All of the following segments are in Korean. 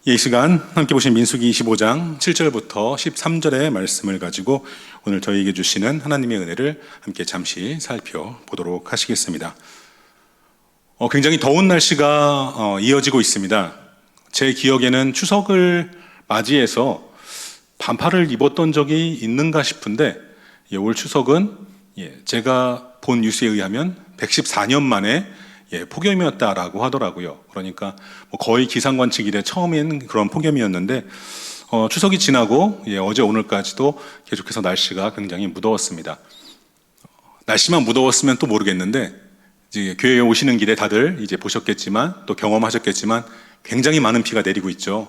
이 시간 함께 보신 민수기 25장 7절부터 13절의 말씀을 가지고 오늘 저희에게 주시는 하나님의 은혜를 함께 잠시 살펴보도록 하시겠습니다. 굉장히 더운 날씨가 이어지고 있습니다. 제 기억에는 추석을 맞이해서 반팔을 입었던 적이 있는가 싶은데 올 추석은 제가 본 뉴스에 의하면 114년 만에 폭염이었다라고 하더라고요. 그러니까 거의 기상관측 이래 처음인 그런 폭염이었는데 추석이 지나고 어제 오늘까지도 계속해서 날씨가 굉장히 무더웠습니다. 날씨만 무더웠으면 또 모르겠는데 이제 교회에 오시는 길에 다들 이제 보셨겠지만 또 경험하셨겠지만 굉장히 많은 비가 내리고 있죠.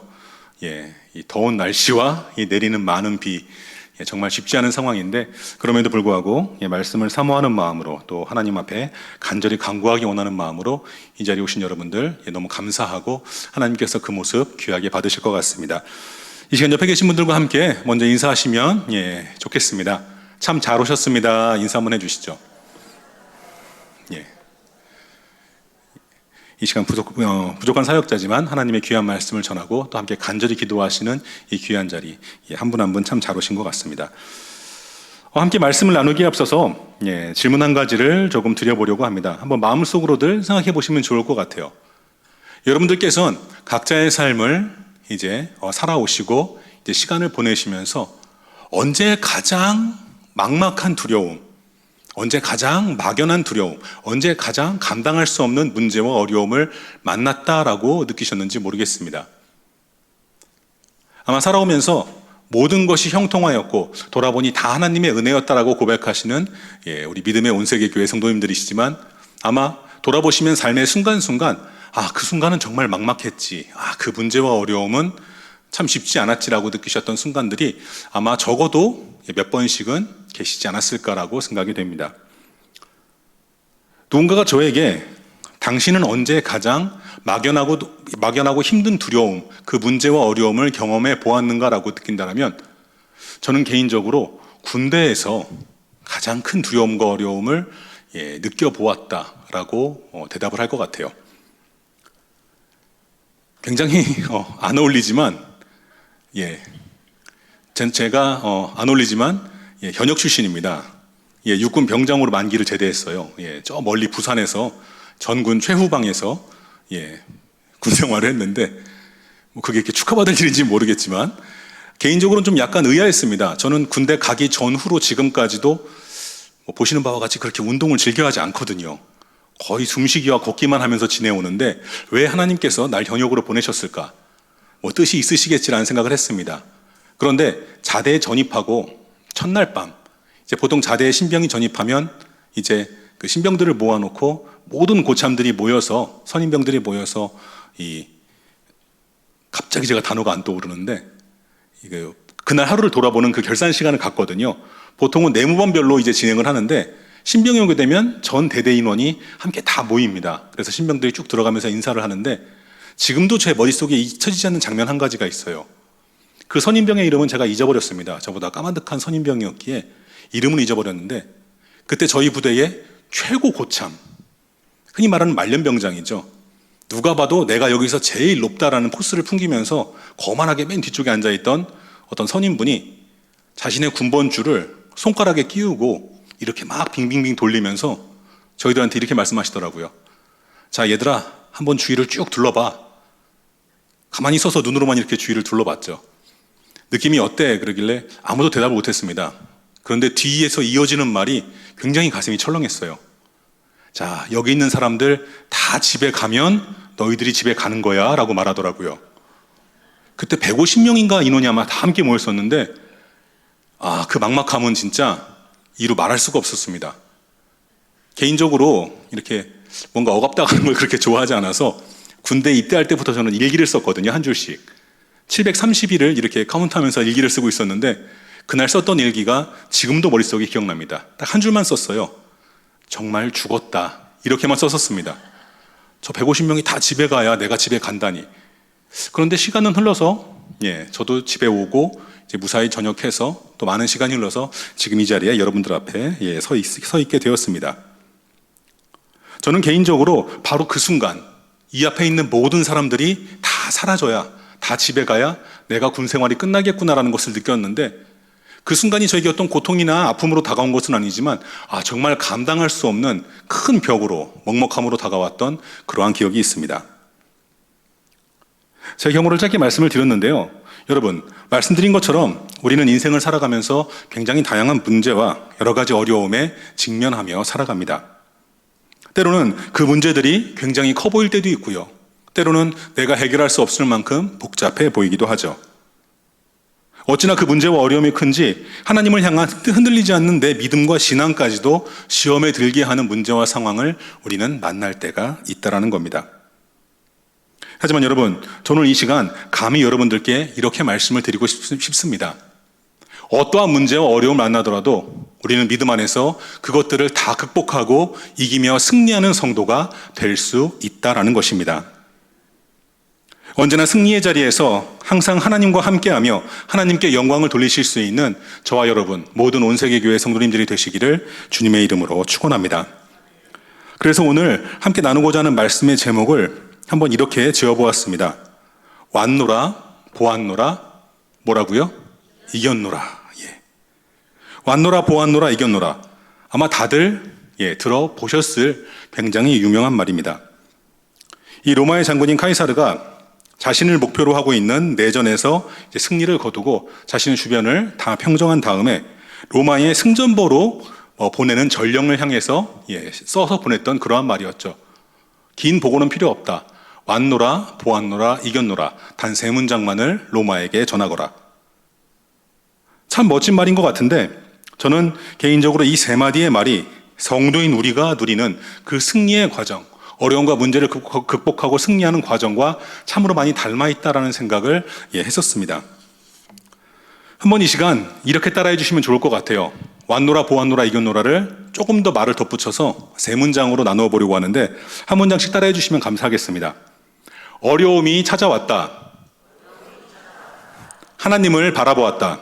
이 더운 날씨와 이 내리는 많은 비 정말 쉽지 않은 상황인데 그럼에도 불구하고 말씀을 사모하는 마음으로 또 하나님 앞에 간절히 간구하기 원하는 마음으로 이 자리에 오신 여러분들 너무 감사하고 하나님께서 그 모습 귀하게 받으실 것 같습니다. 이 시간 옆에 계신 분들과 함께 먼저 인사하시면 좋겠습니다. 참 잘 오셨습니다. 인사 한번 해주시죠. 이 시간 부족한 사역자지만 하나님의 귀한 말씀을 전하고 또 함께 간절히 기도하시는 이 귀한 자리 한 분 한 분 참 잘 오신 것 같습니다. 함께 말씀을 나누기에 앞서서 질문 한 가지를 조금 드려보려고 합니다. 한번 마음속으로들 생각해 보시면 좋을 것 같아요. 여러분들께서는 각자의 삶을 이제 살아오시고 이제 시간을 보내시면서 언제 가장 막막한 두려움, 언제 가장 막연한 두려움, 언제 가장 감당할 수 없는 문제와 어려움을 만났다라고 느끼셨는지 모르겠습니다. 아마 살아오면서 모든 것이 형통하였고 돌아보니 다 하나님의 은혜였다라고 고백하시는 우리 믿음의 온세계 교회 성도님들이시지만 아마 돌아보시면 삶의 순간순간 그 순간은 정말 막막했지, 그 문제와 어려움은 참 쉽지 않았지라고 느끼셨던 순간들이 아마 적어도 몇 번씩은 계시지 않았을까라고 생각이 됩니다. 누군가가 저에게 당신은 언제 가장 막연하고 힘든 두려움, 그 문제와 어려움을 경험해 보았는가라고 느낀다면 저는 개인적으로 군대에서 가장 큰 두려움과 어려움을 느껴보았다라고 대답을 할 것 같아요. 굉장히 안 어울리지만 제가 안 어울리지만 현역 출신입니다. 육군 병장으로 만기를 제대했어요. 저 멀리 부산에서 전군 최후방에서 군 생활을 했는데 그게 이렇게 축하받을 일인지 모르겠지만 개인적으로는 좀 약간 의아했습니다. 저는 군대 가기 전후로 지금까지도 보시는 바와 같이 그렇게 운동을 즐겨하지 않거든요. 거의 숨쉬기와 걷기만 하면서 지내오는데 왜 하나님께서 날 현역으로 보내셨을까? 뜻이 있으시겠지라는 생각을 했습니다. 그런데 자대에 전입하고 첫날 밤, 이제 보통 자대에 신병이 전입하면 이제 그 신병들을 모아놓고 모든 고참들이 모여서 선임병들이 모여서 갑자기 제가 단어가 안 떠오르는데 그날 하루를 돌아보는 그 결산 시간을 갖거든요. 보통은 내무반별로 이제 진행을 하는데 신병이 오게 되면 전 대대 인원이 함께 다 모입니다. 그래서 신병들이 쭉 들어가면서 인사를 하는데 지금도 제 머릿속에 잊혀지지 않는 장면 한 가지가 있어요. 그 선임병의 이름은 제가 잊어버렸습니다. 저보다 까만득한 선임병이었기에 이름은 잊어버렸는데 그때 저희 부대의 최고 고참, 흔히 말하는 말년병장이죠. 누가 봐도 내가 여기서 제일 높다라는 포스를 풍기면서 거만하게 맨 뒤쪽에 앉아있던 어떤 선임분이 자신의 군번줄을 손가락에 끼우고 이렇게 막 빙빙빙 돌리면서 저희들한테 이렇게 말씀하시더라고요. 자, 얘들아, 한번 주위를 쭉 둘러봐. 가만히 서서 눈으로만 이렇게 주위를 둘러봤죠. 느낌이 어때? 그러길래 아무도 대답을 못했습니다. 그런데 뒤에서 이어지는 말이 굉장히 가슴이 철렁했어요. 자, 여기 있는 사람들 다 집에 가면 너희들이 집에 가는 거야 라고 말하더라고요. 그때 150명인가 인원이 아마 다 함께 모였었는데 그 막막함은 진짜 이루 말할 수가 없었습니다. 개인적으로 이렇게 뭔가 억압당하는 걸 그렇게 좋아하지 않아서 군대 입대할 때부터 저는 일기를 썼거든요. 한 줄씩 730일을 이렇게 카운트하면서 일기를 쓰고 있었는데 그날 썼던 일기가 지금도 머릿속에 기억납니다. 딱 한 줄만 썼어요. 정말 죽었다, 이렇게만 썼었습니다. 저 150명이 다 집에 가야 내가 집에 간다니. 그런데 시간은 흘러서 저도 집에 오고 이제 무사히 전역해서 또 많은 시간이 흘러서 지금 이 자리에 여러분들 앞에 서 있게 되었습니다. 저는 개인적으로 바로 그 순간 이 앞에 있는 모든 사람들이 다 사라져야, 다 집에 가야 내가 군 생활이 끝나겠구나라는 것을 느꼈는데 그 순간이 저에게 어떤 고통이나 아픔으로 다가온 것은 아니지만 정말 감당할 수 없는 큰 벽으로 먹먹함으로 다가왔던 그러한 기억이 있습니다. 제 경우를 짧게 말씀을 드렸는데요. 여러분, 말씀드린 것처럼 우리는 인생을 살아가면서 굉장히 다양한 문제와 여러 가지 어려움에 직면하며 살아갑니다. 때로는 그 문제들이 굉장히 커 보일 때도 있고요. 때로는 내가 해결할 수 없을 만큼 복잡해 보이기도 하죠. 어찌나 그 문제와 어려움이 큰지 하나님을 향한 흔들리지 않는 내 믿음과 신앙까지도 시험에 들게 하는 문제와 상황을 우리는 만날 때가 있다라는 겁니다. 하지만 여러분, 저는 이 시간 감히 여러분들께 이렇게 말씀을 드리고 싶습니다. 어떠한 문제와 어려움을 만나더라도 우리는 믿음 안에서 그것들을 다 극복하고 이기며 승리하는 성도가 될 수 있다라는 것입니다. 언제나 승리의 자리에서 항상 하나님과 함께하며 하나님께 영광을 돌리실 수 있는 저와 여러분 모든 온 세계 교회 성도님들이 되시기를 주님의 이름으로 축원합니다. 그래서 오늘 함께 나누고자 하는 말씀의 제목을 한번 이렇게 지어보았습니다. 왔노라 보았노라 뭐라고요? 이겼노라. 왔노라 보았노라 이겼노라. 아마 다들 들어보셨을 굉장히 유명한 말입니다. 이 로마의 장군인 카이사르가 자신을 목표로 하고 있는 내전에서 승리를 거두고 자신의 주변을 다 평정한 다음에 로마의 승전보로 보내는 전령을 향해서 써서 보냈던 그러한 말이었죠. 긴 보고는 필요 없다. 왔노라 보았노라 이겼노라. 단 세 문장만을 로마에게 전하거라. 참 멋진 말인 것 같은데 저는 개인적으로 이 세 마디의 말이 성도인 우리가 누리는 그 승리의 과정, 어려움과 문제를 극복하고 승리하는 과정과 참으로 많이 닮아있다라는 생각을 했었습니다. 한번 이 시간 이렇게 따라해 주시면 좋을 것 같아요. 왔노라 보았노라 이겼노라를 조금 더 말을 덧붙여서 세 문장으로 나누어 보려고 하는데 한 문장씩 따라해 주시면 감사하겠습니다. 어려움이 찾아왔다. 하나님을 바라보았다.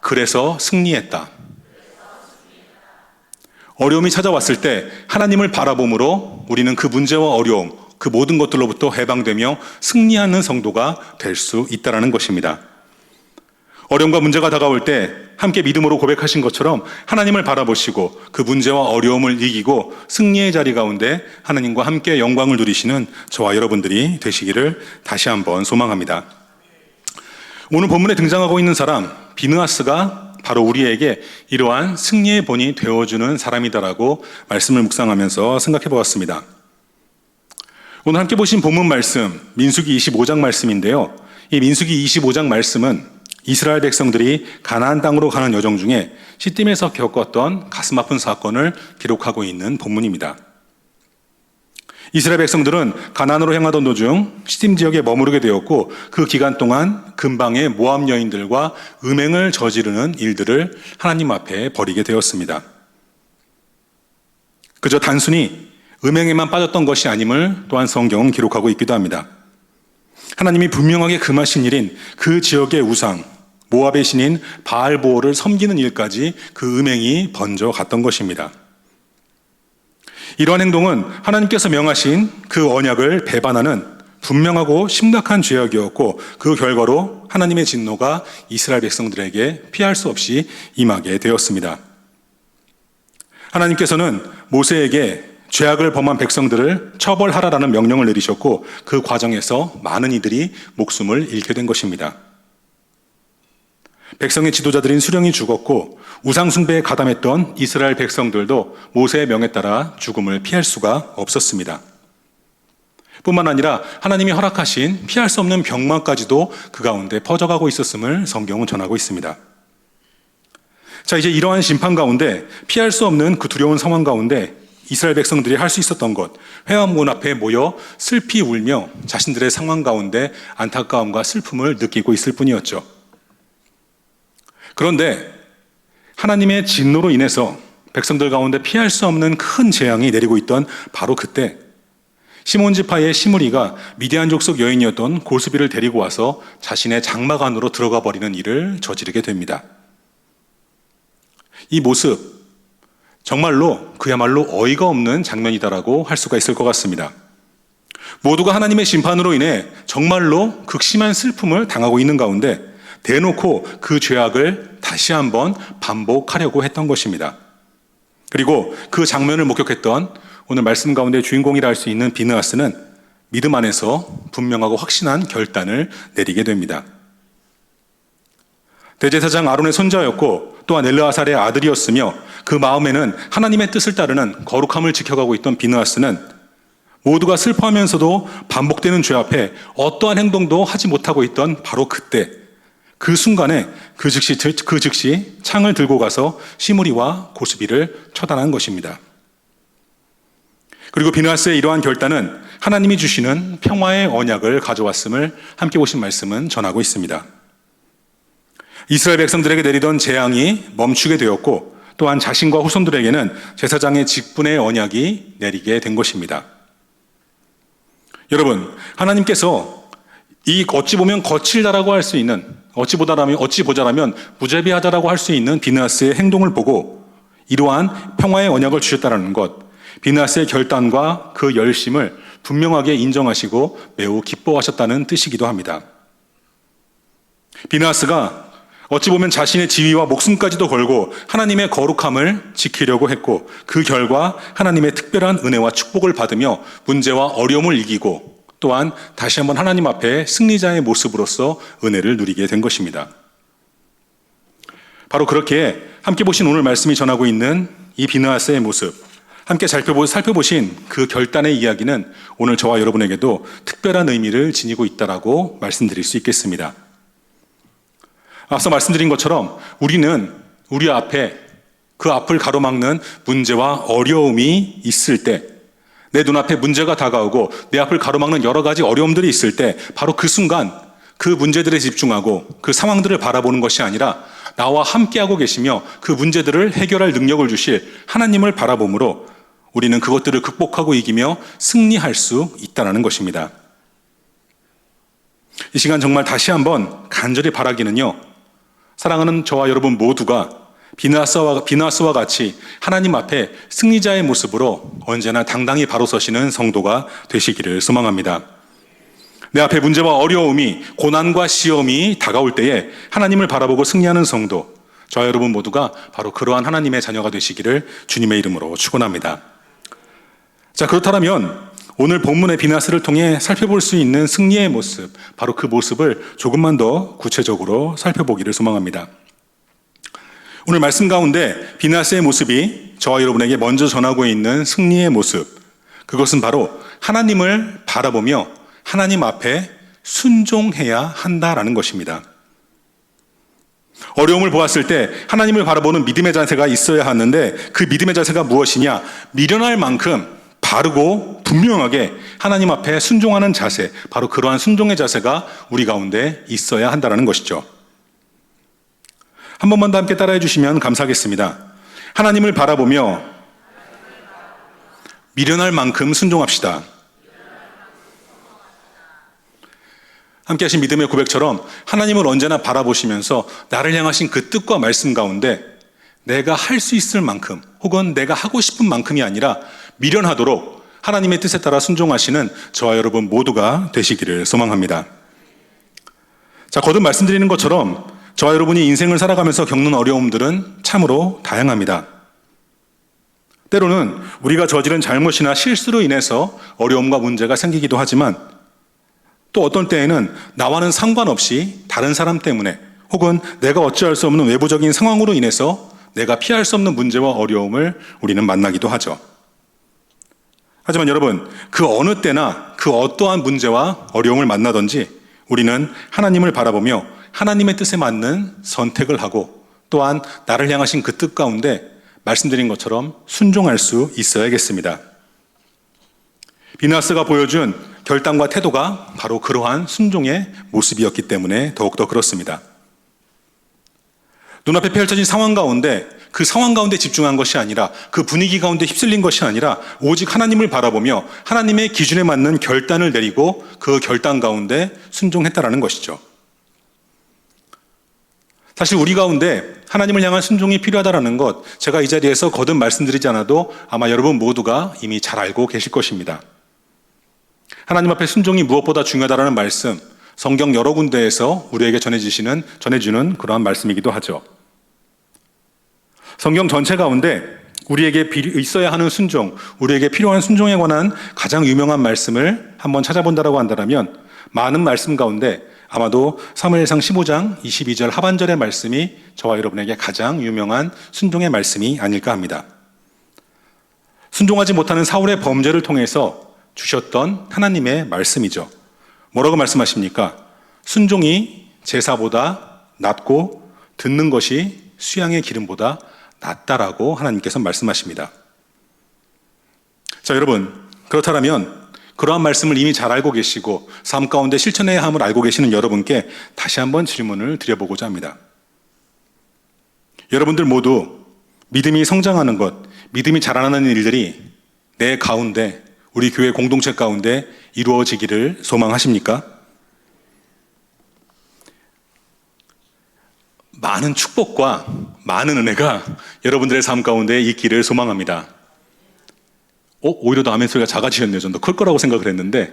그래서 승리했다. 어려움이 찾아왔을 때 하나님을 바라봄으로 우리는 그 문제와 어려움, 그 모든 것들로부터 해방되며 승리하는 성도가 될 수 있다는 것입니다. 어려움과 문제가 다가올 때 함께 믿음으로 고백하신 것처럼 하나님을 바라보시고 그 문제와 어려움을 이기고 승리의 자리 가운데 하나님과 함께 영광을 누리시는 저와 여러분들이 되시기를 다시 한번 소망합니다. 오늘 본문에 등장하고 있는 사람 비느하스가 바로 우리에게 이러한 승리의 본이 되어주는 사람이다라고 말씀을 묵상하면서 생각해 보았습니다. 오늘 함께 보신 본문 말씀 민수기 25장 말씀인데요. 이 민수기 25장 말씀은 이스라엘 백성들이 가나안 땅으로 가는 여정 중에 시딤에서 겪었던 가슴 아픈 사건을 기록하고 있는 본문입니다. 이스라엘 백성들은 가나안으로 향하던 도중 시딤 지역에 머무르게 되었고 그 기간 동안 근방의 모압 여인들과 음행을 저지르는 일들을 하나님 앞에 벌이게 되었습니다. 그저 단순히 음행에만 빠졌던 것이 아님을 또한 성경은 기록하고 있기도 합니다. 하나님이 분명하게 금하신 일인 그 지역의 우상, 모압의 신인 바알보올을 섬기는 일까지 그 음행이 번져 갔던 것입니다. 이러한 행동은 하나님께서 명하신 그 언약을 배반하는 분명하고 심각한 죄악이었고 그 결과로 하나님의 진노가 이스라엘 백성들에게 피할 수 없이 임하게 되었습니다. 하나님께서는 모세에게 죄악을 범한 백성들을 처벌하라라는 명령을 내리셨고 그 과정에서 많은 이들이 목숨을 잃게 된 것입니다. 백성의 지도자들인 수령이 죽었고 우상숭배에 가담했던 이스라엘 백성들도 모세의 명에 따라 죽음을 피할 수가 없었습니다. 뿐만 아니라 하나님이 허락하신 피할 수 없는 병마까지도 그 가운데 퍼져가고 있었음을 성경은 전하고 있습니다. 자, 이제 이러한 심판 가운데 피할 수 없는 그 두려운 상황 가운데 이스라엘 백성들이 할 수 있었던 것, 회화문 앞에 모여 슬피 울며 자신들의 상황 가운데 안타까움과 슬픔을 느끼고 있을 뿐이었죠. 그런데 하나님의 진노로 인해서 백성들 가운데 피할 수 없는 큰 재앙이 내리고 있던 바로 그때 시몬 지파의 시므리가 미디안 족속 여인이었던 고스비를 데리고 와서 자신의 장막 안으로 들어가 버리는 일을 저지르게 됩니다. 이 모습 정말로 그야말로 어이가 없는 장면이다라고 할 수가 있을 것 같습니다. 모두가 하나님의 심판으로 인해 정말로 극심한 슬픔을 당하고 있는 가운데 대놓고 그 죄악을 다시 한번 반복하려고 했던 것입니다. 그리고 그 장면을 목격했던 오늘 말씀 가운데 주인공이라 할 수 있는 비느하스는 믿음 안에서 분명하고 확신한 결단을 내리게 됩니다. 대제사장 아론의 손자였고 또한 엘르아살의 아들이었으며 그 마음에는 하나님의 뜻을 따르는 거룩함을 지켜가고 있던 비느하스는 모두가 슬퍼하면서도 반복되는 죄 앞에 어떠한 행동도 하지 못하고 있던 바로 그때 그 순간에 그 즉시 창을 들고 가서 시므리와 고스비를 처단한 것입니다. 그리고 비느하스의 이러한 결단은 하나님이 주시는 평화의 언약을 가져왔음을 함께 보신 말씀은 전하고 있습니다. 이스라엘 백성들에게 내리던 재앙이 멈추게 되었고 또한 자신과 후손들에게는 제사장의 직분의 언약이 내리게 된 것입니다. 여러분, 하나님께서 이 어찌 보면 거칠다라고 할 수 있는, 어찌 보자라면 무자비하다라고 할 수 있는 비느하스의 행동을 보고 이러한 평화의 언약을 주셨다는 것, 비느하스의 결단과 그 열심을 분명하게 인정하시고 매우 기뻐하셨다는 뜻이기도 합니다. 비느하스가 어찌 보면 자신의 지위와 목숨까지도 걸고 하나님의 거룩함을 지키려고 했고 그 결과 하나님의 특별한 은혜와 축복을 받으며 문제와 어려움을 이기고 또한 다시 한번 하나님 앞에 승리자의 모습으로서 은혜를 누리게 된 것입니다. 바로 그렇게 함께 보신 오늘 말씀이 전하고 있는 이 비느하스의 모습, 함께 살펴보신 그 결단의 이야기는 오늘 저와 여러분에게도 특별한 의미를 지니고 있다라고 말씀드릴 수 있겠습니다. 앞서 말씀드린 것처럼 우리는 우리 앞에 그 앞을 가로막는 문제와 어려움이 있을 때, 내 눈앞에 문제가 다가오고 내 앞을 가로막는 여러 가지 어려움들이 있을 때 바로 그 순간 그 문제들에 집중하고 그 상황들을 바라보는 것이 아니라 나와 함께하고 계시며 그 문제들을 해결할 능력을 주실 하나님을 바라봄으로 우리는 그것들을 극복하고 이기며 승리할 수 있다는 것입니다. 이 시간 정말 다시 한번 간절히 바라기는요, 사랑하는 저와 여러분 모두가 비느하스와 같이 하나님 앞에 승리자의 모습으로 언제나 당당히 바로 서시는 성도가 되시기를 소망합니다. 내 앞에 문제와 어려움이, 고난과 시험이 다가올 때에 하나님을 바라보고 승리하는 성도, 저와 여러분 모두가 바로 그러한 하나님의 자녀가 되시기를 주님의 이름으로 축원합니다. 자, 그렇다면 오늘 본문의 비느하스를 통해 살펴볼 수 있는 승리의 모습, 바로 그 모습을 조금만 더 구체적으로 살펴보기를 소망합니다. 오늘 말씀 가운데 비느하스의 모습이 저와 여러분에게 먼저 전하고 있는 승리의 모습, 그것은 바로 하나님을 바라보며 하나님 앞에 순종해야 한다라는 것입니다. 어려움을 보았을 때 하나님을 바라보는 믿음의 자세가 있어야 하는데 그 믿음의 자세가 무엇이냐? 미련할 만큼 바르고 분명하게 하나님 앞에 순종하는 자세, 바로 그러한 순종의 자세가 우리 가운데 있어야 한다는 것이죠. 한 번만 더 함께 따라해 주시면 감사하겠습니다. 하나님을 바라보며 미련할 만큼 순종합시다. 함께 하신 믿음의 고백처럼 하나님을 언제나 바라보시면서 나를 향하신 그 뜻과 말씀 가운데 내가 할 수 있을 만큼 혹은 내가 하고 싶은 만큼이 아니라 미련하도록 하나님의 뜻에 따라 순종하시는 저와 여러분 모두가 되시기를 소망합니다. 자, 거듭 말씀드리는 것처럼 저와 여러분이 인생을 살아가면서 겪는 어려움들은 참으로 다양합니다. 때로는 우리가 저지른 잘못이나 실수로 인해서 어려움과 문제가 생기기도 하지만 또 어떤 때에는 나와는 상관없이 다른 사람 때문에 혹은 내가 어찌할 수 없는 외부적인 상황으로 인해서 내가 피할 수 없는 문제와 어려움을 우리는 만나기도 하죠. 하지만 여러분, 그 어느 때나 그 어떠한 문제와 어려움을 만나든지 우리는 하나님을 바라보며 하나님의 뜻에 맞는 선택을 하고 또한 나를 향하신 그 뜻 가운데 말씀드린 것처럼 순종할 수 있어야겠습니다. 비느하스가 보여준 결단과 태도가 바로 그러한 순종의 모습이었기 때문에 더욱더 그렇습니다. 눈앞에 펼쳐진 상황 가운데 그 상황 가운데 집중한 것이 아니라 그 분위기 가운데 휩쓸린 것이 아니라 오직 하나님을 바라보며 하나님의 기준에 맞는 결단을 내리고 그 결단 가운데 순종했다라는 것이죠. 사실 우리 가운데 하나님을 향한 순종이 필요하다는 것, 제가 이 자리에서 거듭 말씀드리지 않아도 아마 여러분 모두가 이미 잘 알고 계실 것입니다. 하나님 앞에 순종이 무엇보다 중요하다라는 말씀, 성경 여러 군데에서 우리에게 전해주는 그러한 말씀이기도 하죠. 성경 전체 가운데 우리에게 있어야 하는 순종, 우리에게 필요한 순종에 관한 가장 유명한 말씀을 한번 찾아본다라고 한다면 많은 말씀 가운데 아마도 사무엘상 15장 22절 하반절의 말씀이 저와 여러분에게 가장 유명한 순종의 말씀이 아닐까 합니다. 순종하지 못하는 사울의 범죄를 통해서 주셨던 하나님의 말씀이죠. 뭐라고 말씀하십니까? 순종이 제사보다 낫고 듣는 것이 수양의 기름보다 낫다라고 하나님께서 말씀하십니다. 자, 여러분, 그렇다면 그러한 말씀을 이미 잘 알고 계시고 삶 가운데 실천해야 함을 알고 계시는 여러분께 다시 한번 질문을 드려보고자 합니다. 여러분들 모두 믿음이 성장하는 것, 믿음이 자라나는 일들이 내 가운데, 우리 교회 공동체 가운데 이루어지기를 소망하십니까? 많은 축복과 많은 은혜가 여러분들의 삶 가운데 있기를 소망합니다. 오히려 더 아멘 소리가 작아지셨네요. 좀 더 클 거라고 생각을 했는데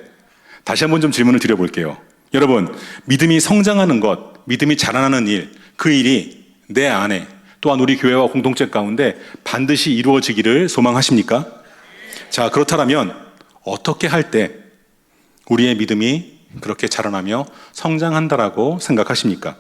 다시 한번 좀 질문을 드려볼게요. 여러분, 믿음이 성장하는 것, 믿음이 자라나는 일, 그 일이 내 안에 또한 우리 교회와 공동체 가운데 반드시 이루어지기를 소망하십니까? 자, 그렇다면 어떻게 할 때 우리의 믿음이 그렇게 자라나며 성장한다라고 생각하십니까?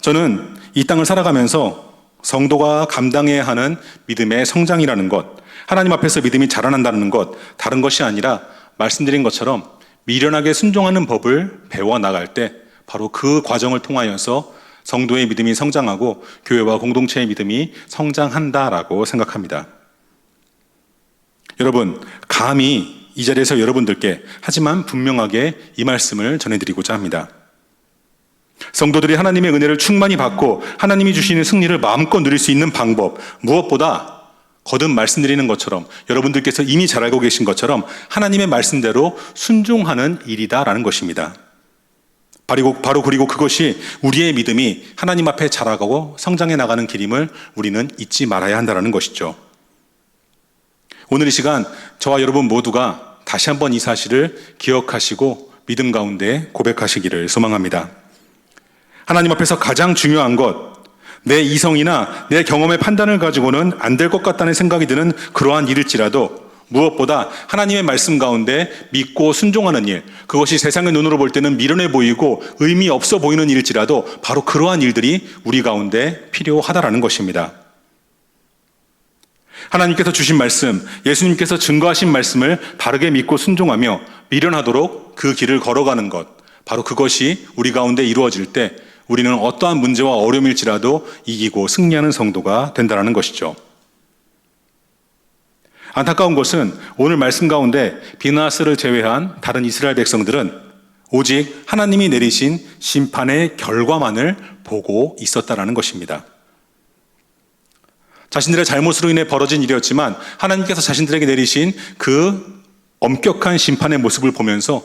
저는 이 땅을 살아가면서 성도가 감당해야 하는 믿음의 성장이라는 것, 하나님 앞에서 믿음이 자라난다는 것, 다른 것이 아니라 말씀드린 것처럼 미련하게 순종하는 법을 배워나갈 때 바로 그 과정을 통하여서 성도의 믿음이 성장하고 교회와 공동체의 믿음이 성장한다라고 생각합니다. 여러분, 감히 이 자리에서 여러분들께 하지만 분명하게 이 말씀을 전해드리고자 합니다. 성도들이 하나님의 은혜를 충만히 받고 하나님이 주시는 승리를 마음껏 누릴 수 있는 방법, 무엇보다 거듭 말씀드리는 것처럼 여러분들께서 이미 잘 알고 계신 것처럼 하나님의 말씀대로 순종하는 일이다라는 것입니다. 바로 그리고 그것이 우리의 믿음이 하나님 앞에 자라가고 성장해 나가는 길임을 우리는 잊지 말아야 한다는 것이죠. 오늘 이 시간 저와 여러분 모두가 다시 한번 이 사실을 기억하시고 믿음 가운데 고백하시기를 소망합니다. 하나님 앞에서 가장 중요한 것, 내 이성이나 내 경험의 판단을 가지고는 안 될 것 같다는 생각이 드는 그러한 일일지라도 무엇보다 하나님의 말씀 가운데 믿고 순종하는 일, 그것이 세상의 눈으로 볼 때는 미련해 보이고 의미 없어 보이는 일일지라도 바로 그러한 일들이 우리 가운데 필요하다라는 것입니다. 하나님께서 주신 말씀, 예수님께서 증거하신 말씀을 바르게 믿고 순종하며 미련하도록 그 길을 걸어가는 것, 바로 그것이 우리 가운데 이루어질 때 우리는 어떠한 문제와 어려움일지라도 이기고 승리하는 성도가 된다는 것이죠. 안타까운 것은 오늘 말씀 가운데 비나스를 제외한 다른 이스라엘 백성들은 오직 하나님이 내리신 심판의 결과만을 보고 있었다라는 것입니다. 자신들의 잘못으로 인해 벌어진 일이었지만 하나님께서 자신들에게 내리신 그 엄격한 심판의 모습을 보면서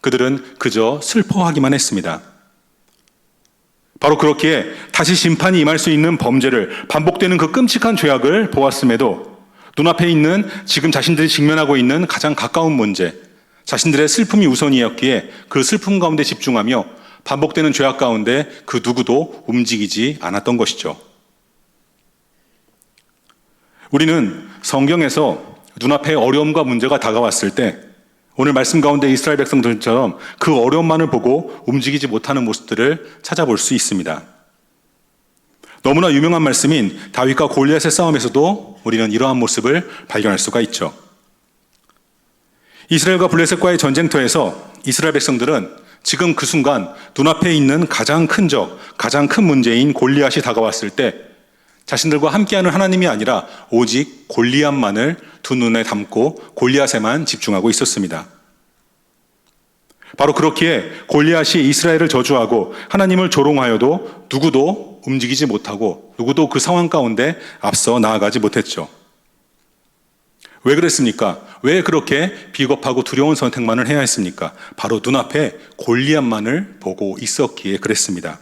그들은 그저 슬퍼하기만 했습니다. 바로 그렇기에 다시 심판이 임할 수 있는 범죄를, 반복되는 그 끔찍한 죄악을 보았음에도 눈앞에 있는 지금 자신들이 직면하고 있는 가장 가까운 문제, 자신들의 슬픔이 우선이었기에 그 슬픔 가운데 집중하며 반복되는 죄악 가운데 그 누구도 움직이지 않았던 것이죠. 우리는 성경에서 눈앞에 어려움과 문제가 다가왔을 때 오늘 말씀 가운데 이스라엘 백성들처럼 그 어려움만을 보고 움직이지 못하는 모습들을 찾아볼 수 있습니다. 너무나 유명한 말씀인 다윗과 골리앗의 싸움에서도 우리는 이러한 모습을 발견할 수가 있죠. 이스라엘과 블레셋과의 전쟁터에서 이스라엘 백성들은 지금 그 순간 눈앞에 있는 가장 큰 적, 가장 큰 문제인 골리앗이 다가왔을 때 자신들과 함께하는 하나님이 아니라 오직 골리앗만을 두 눈에 담고 골리앗에만 집중하고 있었습니다. 바로 그렇기에 골리앗이 이스라엘을 저주하고 하나님을 조롱하여도 누구도 움직이지 못하고 누구도 그 상황 가운데 앞서 나아가지 못했죠. 왜 그랬습니까? 왜 그렇게 비겁하고 두려운 선택만을 해야 했습니까? 바로 눈앞에 골리앗만을 보고 있었기에 그랬습니다.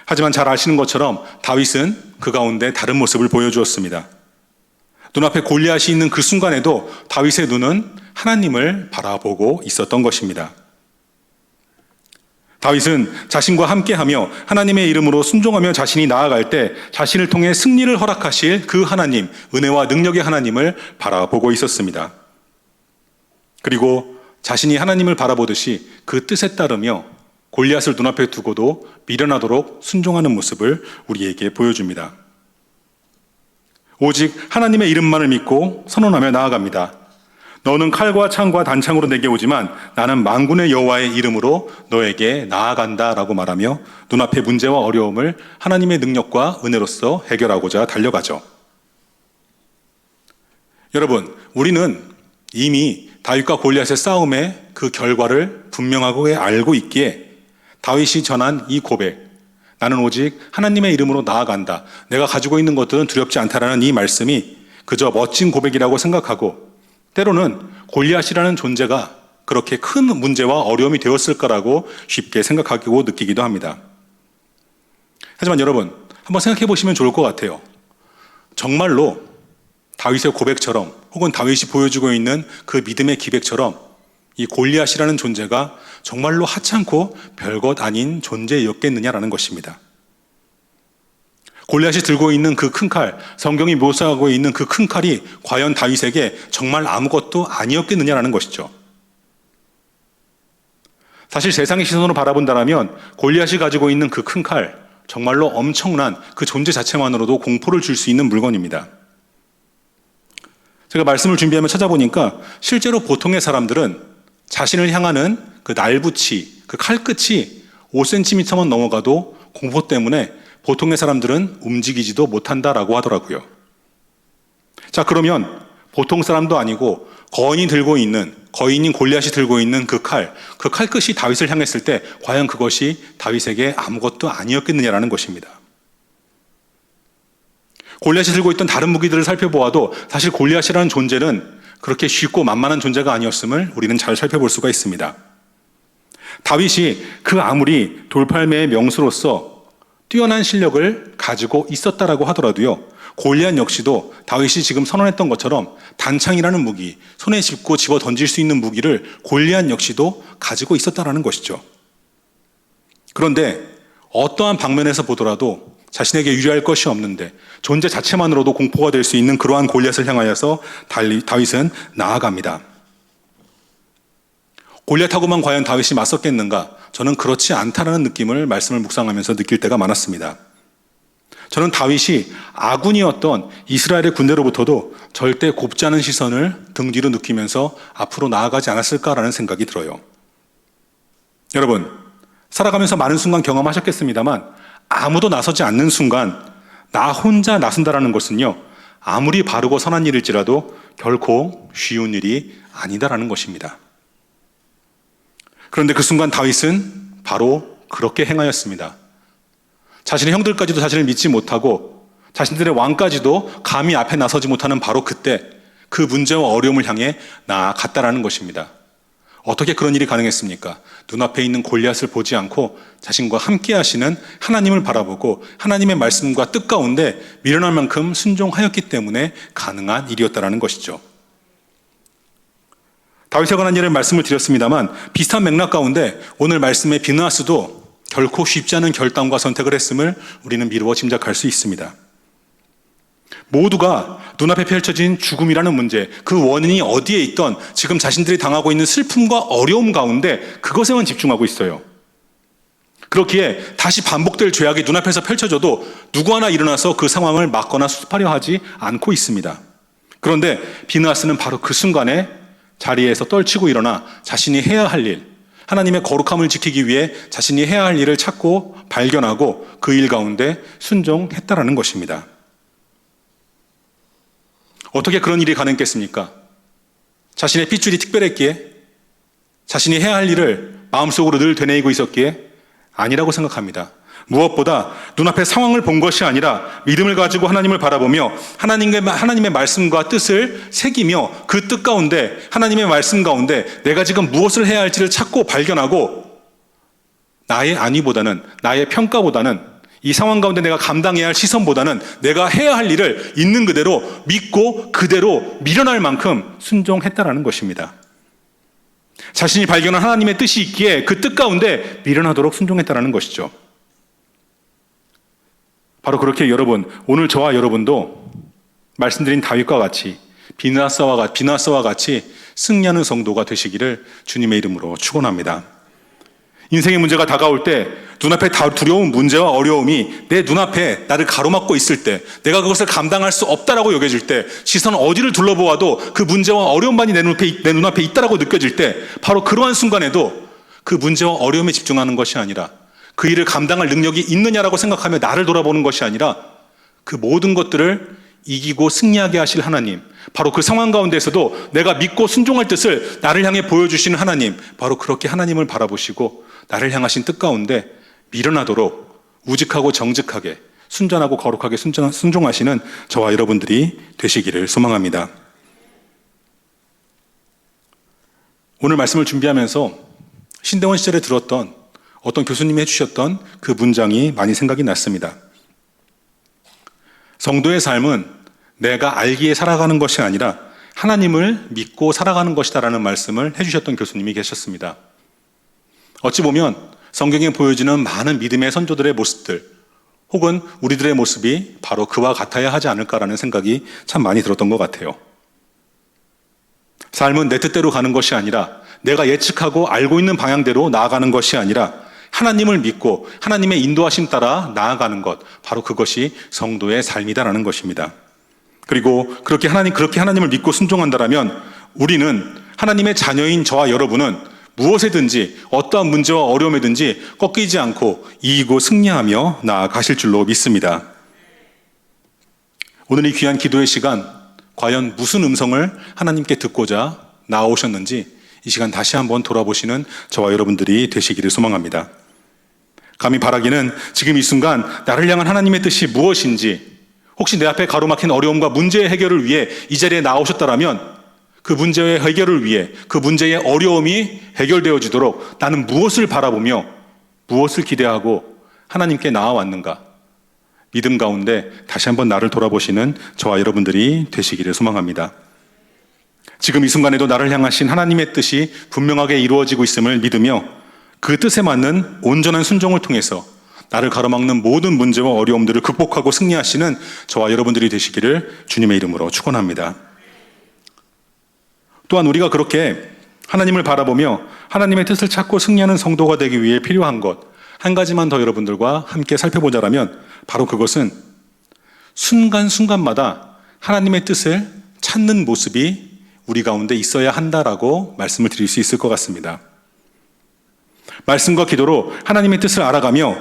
하지만 잘 아시는 것처럼 다윗은 그 가운데 다른 모습을 보여주었습니다. 눈앞에 골리앗이 있는 그 순간에도 다윗의 눈은 하나님을 바라보고 있었던 것입니다. 다윗은 자신과 함께하며 하나님의 이름으로 순종하며 자신이 나아갈 때 자신을 통해 승리를 허락하실 그 하나님, 은혜와 능력의 하나님을 바라보고 있었습니다. 그리고 자신이 하나님을 바라보듯이 그 뜻에 따르며 골리앗을 눈앞에 두고도 미련하도록 순종하는 모습을 우리에게 보여줍니다. 오직 하나님의 이름만을 믿고 선언하며 나아갑니다. 너는 칼과 창과 단창으로 내게 오지만 나는 만군의 여호와의 이름으로 너에게 나아간다 라고 말하며 눈앞의 문제와 어려움을 하나님의 능력과 은혜로서 해결하고자 달려가죠. 여러분, 우리는 이미 다윗과 골리앗의 싸움의 그 결과를 분명하게 알고 있기에 다윗이 전한 이 고백, 나는 오직 하나님의 이름으로 나아간다, 내가 가지고 있는 것들은 두렵지 않다라는 이 말씀이 그저 멋진 고백이라고 생각하고 때로는 골리앗이라는 존재가 그렇게 큰 문제와 어려움이 되었을까라고 쉽게 생각하고 느끼기도 합니다. 하지만 여러분, 한번 생각해 보시면 좋을 것 같아요. 정말로 다윗의 고백처럼 혹은 다윗이 보여주고 있는 그 믿음의 기백처럼 이 골리앗이라는 존재가 정말로 하찮고 별것 아닌 존재였겠느냐라는 것입니다. 골리앗이 들고 있는 그 큰 칼, 성경이 묘사하고 있는 그 큰 칼이 과연 다윗에게 정말 아무것도 아니었겠느냐라는 것이죠. 사실 세상의 시선으로 바라본다면 골리앗이 가지고 있는 그 큰 칼, 정말로 엄청난 그 존재 자체만으로도 공포를 줄 수 있는 물건입니다. 제가 말씀을 준비하며 찾아보니까 실제로 보통의 사람들은 자신을 향하는 그 날붙이, 그 칼끝이 5cm만 넘어가도 공포 때문에 보통의 사람들은 움직이지도 못한다라고 하더라고요. 자, 그러면 보통 사람도 아니고 거인인 골리앗이 들고 있는 그 칼끝이 다윗을 향했을 때 과연 그것이 다윗에게 아무것도 아니었겠느냐라는 것입니다. 골리앗이 들고 있던 다른 무기들을 살펴보아도 사실 골리앗이라는 존재는 그렇게 쉽고 만만한 존재가 아니었음을 우리는 잘 살펴볼 수가 있습니다. 다윗이 그 아무리 돌팔매의 명수로서 뛰어난 실력을 가지고 있었다라고 하더라도요, 골리앗 역시도 다윗이 지금 선언했던 것처럼 단창이라는 무기, 손에 짚고 집어 던질 수 있는 무기를 골리앗 역시도 가지고 있었다라는 것이죠. 그런데 어떠한 방면에서 보더라도 자신에게 유리할 것이 없는데 존재 자체만으로도 공포가 될 수 있는 그러한 골리앗을 향하여서 다윗은 나아갑니다. 골리앗하고만 과연 다윗이 맞섰겠는가? 저는 그렇지 않다라는 느낌을 말씀을 묵상하면서 느낄 때가 많았습니다. 저는 다윗이 아군이었던 이스라엘의 군대로부터도 절대 곱지 않은 시선을 등 뒤로 느끼면서 앞으로 나아가지 않았을까라는 생각이 들어요. 여러분, 살아가면서 많은 순간 경험하셨겠습니다만 아무도 나서지 않는 순간 나 혼자 나선다라는 것은요, 아무리 바르고 선한 일일지라도 결코 쉬운 일이 아니다라는 것입니다. 그런데 그 순간 다윗은 바로 그렇게 행하였습니다. 자신의 형들까지도 자신을 믿지 못하고 자신들의 왕까지도 감히 앞에 나서지 못하는 바로 그때 그 문제와 어려움을 향해 나아갔다라는 것입니다. 어떻게 그런 일이 가능했습니까? 눈앞에 있는 골리앗을 보지 않고 자신과 함께 하시는 하나님을 바라보고 하나님의 말씀과 뜻 가운데 미련할 만큼 순종하였기 때문에 가능한 일이었다라는 것이죠. 다윗에 관한 일을 말씀을 드렸습니다만 비슷한 맥락 가운데 오늘 말씀의 비느하스도 결코 쉽지 않은 결단과 선택을 했음을 우리는 미루어 짐작할 수 있습니다. 모두가 눈앞에 펼쳐진 죽음이라는 문제, 그 원인이 어디에 있던 지금 자신들이 당하고 있는 슬픔과 어려움 가운데 그것에만 집중하고 있어요. 그렇기에 다시 반복될 죄악이 눈앞에서 펼쳐져도 누구 하나 일어나서 그 상황을 막거나 수습하려 하지 않고 있습니다. 그런데 비느하스는 바로 그 순간에 자리에서 떨치고 일어나 자신이 해야 할 일, 하나님의 거룩함을 지키기 위해 자신이 해야 할 일을 찾고 발견하고 그 일 가운데 순종했다라는 것입니다. 어떻게 그런 일이 가능했겠습니까? 자신의 핏줄이 특별했기에, 자신이 해야 할 일을 마음속으로 늘 되뇌이고 있었기에 아니라고 생각합니다. 무엇보다 눈앞의 상황을 본 것이 아니라 믿음을 가지고 하나님을 바라보며 하나님의 말씀과 뜻을 새기며 그 뜻 가운데, 하나님의 말씀 가운데 내가 지금 무엇을 해야 할지를 찾고 발견하고 나의 안위보다는, 나의 평가보다는 이 상황 가운데 내가 감당해야 할 시선보다는 내가 해야 할 일을 있는 그대로 믿고 그대로 미련할 만큼 순종했다라는 것입니다. 자신이 발견한 하나님의 뜻이 있기에 그 뜻 가운데 미련하도록 순종했다라는 것이죠. 바로 그렇게 여러분, 오늘 저와 여러분도 말씀드린 다윗과 같이 비나스와 같이 승리하는 성도가 되시기를 주님의 이름으로 축원합니다. 인생의 문제가 다가올 때 눈앞에 두려운 문제와 어려움이 내 눈앞에 나를 가로막고 있을 때, 내가 그것을 감당할 수 없다라고 여겨질 때, 시선 어디를 둘러보아도 그 문제와 어려움만이 내 눈앞에 있다라고 느껴질 때, 바로 그러한 순간에도 그 문제와 어려움에 집중하는 것이 아니라, 그 일을 감당할 능력이 있느냐라고 생각하며 나를 돌아보는 것이 아니라, 그 모든 것들을 이기고 승리하게 하실 하나님, 바로 그 상황 가운데서도 내가 믿고 순종할 뜻을 나를 향해 보여주시는 하나님, 바로 그렇게 하나님을 바라보시고 나를 향하신 뜻 가운데 미련하도록 우직하고 정직하게 순전하고 거룩하게 순종하시는 저와 여러분들이 되시기를 소망합니다. 오늘 말씀을 준비하면서 신대원 시절에 들었던 어떤 교수님이 해주셨던 그 문장이 많이 생각이 났습니다. 성도의 삶은 내가 알기에 살아가는 것이 아니라 하나님을 믿고 살아가는 것이다라는 말씀을 해주셨던 교수님이 계셨습니다. 어찌 보면 성경에 보여지는 많은 믿음의 선조들의 모습들, 혹은 우리들의 모습이 바로 그와 같아야 하지 않을까라는 생각이 참 많이 들었던 것 같아요. 삶은 내 뜻대로 가는 것이 아니라 내가 예측하고 알고 있는 방향대로 나아가는 것이 아니라 하나님을 믿고 하나님의 인도하심 따라 나아가는 것, 바로 그것이 성도의 삶이다라는 것입니다. 그리고 그렇게 하나님을 믿고 순종한다라면 우리는, 하나님의 자녀인 저와 여러분은 무엇에든지 어떠한 문제와 어려움에든지 꺾이지 않고 이기고 승리하며 나아가실 줄로 믿습니다. 오늘 이 귀한 기도의 시간, 과연 무슨 음성을 하나님께 듣고자 나아오셨는지 이 시간 다시 한번 돌아보시는 저와 여러분들이 되시기를 소망합니다. 감히 바라기는 지금 이 순간 나를 향한 하나님의 뜻이 무엇인지, 혹시 내 앞에 가로막힌 어려움과 문제의 해결을 위해 이 자리에 나오셨다라면 그 문제의 해결을 위해, 그 문제의 어려움이 해결되어지도록 나는 무엇을 바라보며 무엇을 기대하고 하나님께 나아왔는가, 믿음 가운데 다시 한번 나를 돌아보시는 저와 여러분들이 되시기를 소망합니다. 지금 이 순간에도 나를 향하신 하나님의 뜻이 분명하게 이루어지고 있음을 믿으며 그 뜻에 맞는 온전한 순종을 통해서 나를 가로막는 모든 문제와 어려움들을 극복하고 승리하시는 저와 여러분들이 되시기를 주님의 이름으로 축원합니다. 또한 우리가 그렇게 하나님을 바라보며 하나님의 뜻을 찾고 승리하는 성도가 되기 위해 필요한 것, 한 가지만 더 여러분들과 함께 살펴보자라면 바로 그것은 순간순간마다 하나님의 뜻을 찾는 모습이 우리 가운데 있어야 한다라고 말씀을 드릴 수 있을 것 같습니다. 말씀과 기도로 하나님의 뜻을 알아가며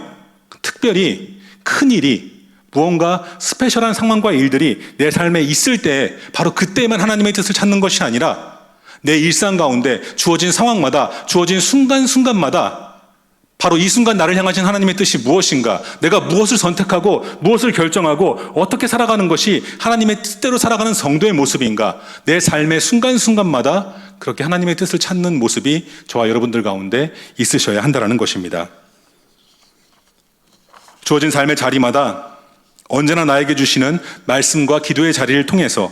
특별히 큰 일이, 무언가 스페셜한 상황과 일들이 내 삶에 있을 때 바로 그때만 하나님의 뜻을 찾는 것이 아니라 내 일상 가운데 주어진 상황마다, 주어진 순간순간마다 바로 이 순간 나를 향하신 하나님의 뜻이 무엇인가, 내가 무엇을 선택하고 무엇을 결정하고 어떻게 살아가는 것이 하나님의 뜻대로 살아가는 성도의 모습인가, 내 삶의 순간순간마다 그렇게 하나님의 뜻을 찾는 모습이 저와 여러분들 가운데 있으셔야 한다는 것입니다. 주어진 삶의 자리마다 언제나 나에게 주시는 말씀과 기도의 자리를 통해서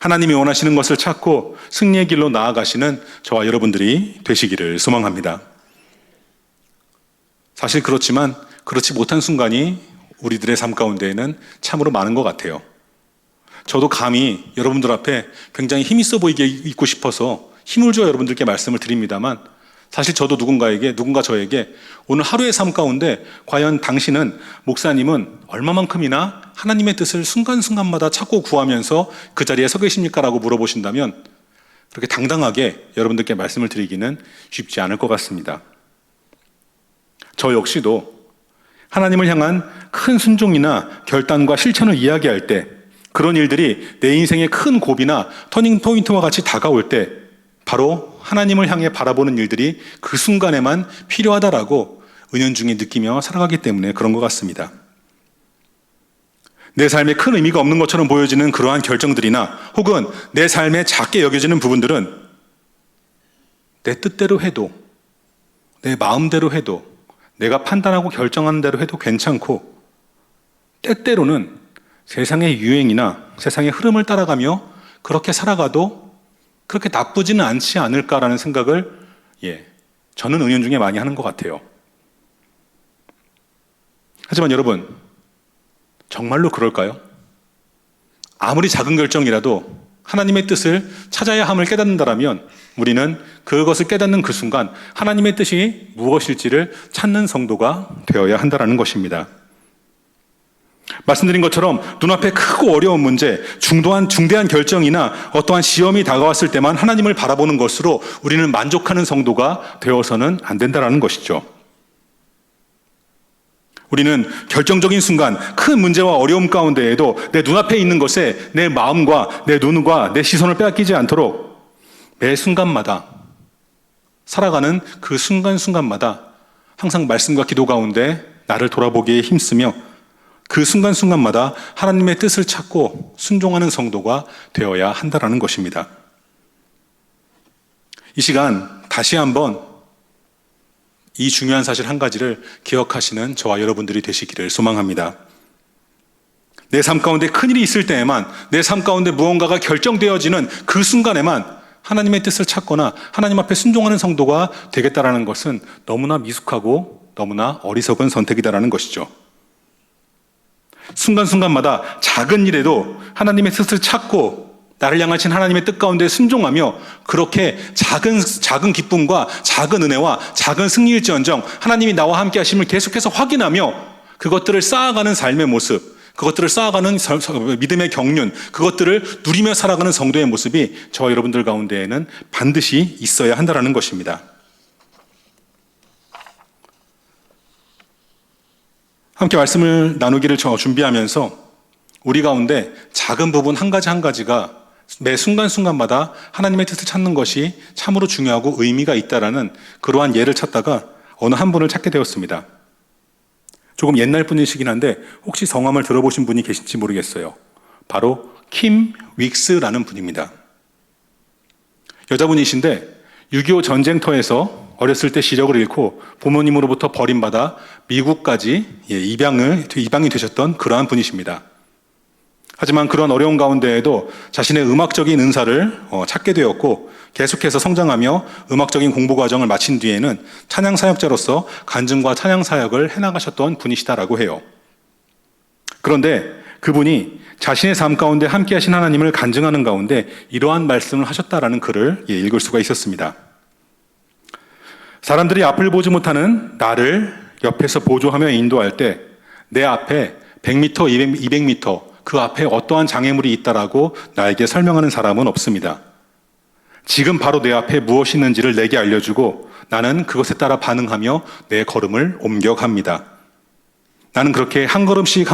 하나님이 원하시는 것을 찾고 승리의 길로 나아가시는 저와 여러분들이 되시기를 소망합니다. 사실 그렇지만 그렇지 못한 순간이 우리들의 삶 가운데에는 참으로 많은 것 같아요. 저도 감히 여러분들 앞에 굉장히 힘 있어 보이게 있고 싶어서 힘을 주어 여러분들께 말씀을 드립니다만, 사실 저도 누군가 저에게 오늘 하루의 삶 가운데 과연 당신은, 목사님은 얼마만큼이나 하나님의 뜻을 순간순간마다 찾고 구하면서 그 자리에 서 계십니까? 라고 물어보신다면 그렇게 당당하게 여러분들께 말씀을 드리기는 쉽지 않을 것 같습니다. 저 역시도 하나님을 향한 큰 순종이나 결단과 실천을 이야기할 때, 그런 일들이 내 인생의 큰 고비나 터닝 포인트와 같이 다가올 때 바로 하나님을 향해 바라보는 일들이 그 순간에만 필요하다라고 은연중에 느끼며 살아가기 때문에 그런 것 같습니다. 내 삶에 큰 의미가 없는 것처럼 보여지는 그러한 결정들이나 혹은 내 삶에 작게 여겨지는 부분들은 내 뜻대로 해도, 내 마음대로 해도, 내가 판단하고 결정하는 대로 해도 괜찮고, 때때로는 세상의 유행이나 세상의 흐름을 따라가며 그렇게 살아가도 그렇게 나쁘지는 않지 않을까라는 생각을 저는 은연중에 많이 하는 것 같아요. 하지만 여러분, 정말로 그럴까요? 아무리 작은 결정이라도 하나님의 뜻을 찾아야 함을 깨닫는다면 우리는 그것을 깨닫는 그 순간 하나님의 뜻이 무엇일지를 찾는 성도가 되어야 한다는 것입니다. 말씀드린 것처럼 눈앞에 크고 어려운 문제, 중대한 결정이나 어떠한 시험이 다가왔을 때만 하나님을 바라보는 것으로 우리는 만족하는 성도가 되어서는 안 된다는 것이죠. 우리는 결정적인 순간 큰 문제와 어려움 가운데에도 내 눈앞에 있는 것에 내 마음과 내 눈과 내 시선을 빼앗기지 않도록 매 순간마다 살아가는 그 순간순간마다 항상 말씀과 기도 가운데 나를 돌아보기에 힘쓰며 그 순간순간마다 하나님의 뜻을 찾고 순종하는 성도가 되어야 한다는 것입니다. 이 시간 다시 한번 이 중요한 사실 한 가지를 기억하시는 저와 여러분들이 되시기를 소망합니다. 내 삶 가운데 큰일이 있을 때에만, 내 삶 가운데 무언가가 결정되어지는 그 순간에만 하나님의 뜻을 찾거나 하나님 앞에 순종하는 성도가 되겠다라는 것은 너무나 미숙하고 너무나 어리석은 선택이다라는 것이죠. 순간순간마다 작은 일에도 하나님의 뜻을 찾고 나를 향하신 하나님의 뜻 가운데 순종하며 그렇게 작은 기쁨과 작은 은혜와 작은 승리일지언정 하나님이 나와 함께 하심을 계속해서 확인하며 그것들을 쌓아가는 삶의 모습, 그것들을 쌓아가는 믿음의 경륜, 그것들을 누리며 살아가는 성도의 모습이 저와 여러분들 가운데에는 반드시 있어야 한다는 것입니다. 함께 말씀을 나누기를 준비하면서 우리 가운데 작은 부분 한 가지가 매 순간순간마다 하나님의 뜻을 찾는 것이 참으로 중요하고 의미가 있다라는 그러한 예를 찾다가 어느 한 분을 찾게 되었습니다. 조금 옛날 분이시긴 한데 혹시 성함을 들어보신 분이 계신지 모르겠어요. 바로 킴 윅스라는 분입니다. 여자분이신데 6.25 전쟁터에서 어렸을 때 시력을 잃고 부모님으로부터 버림받아 미국까지 입양이 되셨던 그러한 분이십니다. 하지만 그런 어려운 가운데에도 자신의 음악적인 은사를 찾게 되었고 계속해서 성장하며 음악적인 공부 과정을 마친 뒤에는 찬양 사역자로서 간증과 찬양 사역을 해나가셨던 분이시다라고 해요. 그런데 그분이 자신의 삶 가운데 함께 하신 하나님을 간증하는 가운데 이러한 말씀을 하셨다라는 글을 읽을 수가 있었습니다. 사람들이 앞을 보지 못하는 나를 옆에서 보조하며 인도할 때 내 앞에 100m, 200m 그 앞에 어떠한 장애물이 있다라고 나에게 설명하는 사람은 없습니다. 지금 바로 내 앞에 무엇이 있는지를 내게 알려주고 나는 그것에 따라 반응하며 내 걸음을 옮겨갑니다. 나는 그렇게 한 걸음씩